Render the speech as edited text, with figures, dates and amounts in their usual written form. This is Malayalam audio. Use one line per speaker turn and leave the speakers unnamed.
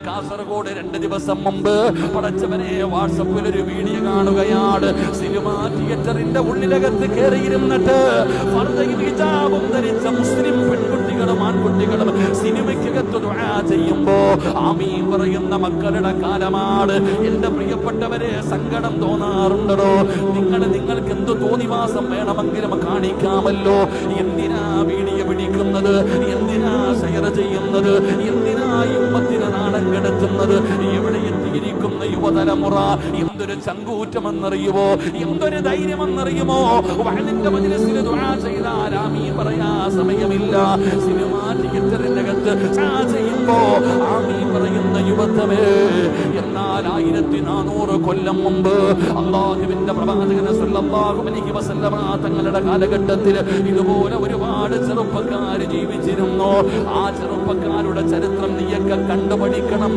കാസർഗോഡ് 2 ദിവസം മുമ്പ് പടച്ചവനെ വാട്സപ്പിൽ ഒരു വീഡിയോ കാണുകയാണ്. സിനിമാ തിയേറ്ററിന്റെ ഉള്ളിലകത്ത് കയറിയിരുന്നിട്ട് ഫർദയും ഹിജാബും ധരിച്ച മുസ്ലിം പെൺകുട്ടികളും ആൺകുട്ടികളും സിനിമയ്ക്കകത്ത് ദുആ ചെയ്യുമ്പോ ആമീൻ പറയുന്ന മക്കളുടെ കാലമാണ്. എന്റെ പ്രിയപ്പെട്ടവരെ, സങ്കടം തോന്നാറുണ്ടോ? നിങ്ങൾക്ക് എന്ത് തോന്നിവാസം വേണമെങ്കിലും കാണിക്കാമല്ലോ. എന്തിനാ വീഡിയോ പിടിക്കുന്നത്? എന്തിനാ ഷെയർ ചെയ്യുന്നത്? എന്തിനാ ഉമ്മത്തിനെ നാണം കെടുത്തുന്നത്? എവിടെ എത്തിയിരിക്കുന്ന യുവതലമുറ? എന്തൊരു ചങ്കൂറ്റമെന്നറിയുമോ? എന്തൊരു ധൈര്യമെന്നറിയുമോ? വഅലിന്റെ മജ്‌ലിസിൽ ദുആ ചെയ്താൽ ആമീൻ പറയാ സമയമില്ല. സിനിമാ തിയേറ്ററിന്റെ അകത്ത് ദുആ ചെയ്യുമ്പോ ആമീൻ പറയുന്ന യുവത്വമേ. എന്നാൽ 1400 കൊല്ലം മുമ്പ് അല്ലാഹുവിന്റെ പ്രവാചകൻ സല്ലല്ലാഹു അലൈഹി വസല്ലമ തങ്ങളുടെ കാലഘട്ടത്തിൽ ഇതുപോലെ ഒരുപാട് ചെറുപ്പക്കാർ ജീവിച്ചിരുന്നു. ആ ചെറുപ്പക്കാരുടെ ചരിത്രം നീയൊക്കെ കണ്ടുപഠിക്കണം.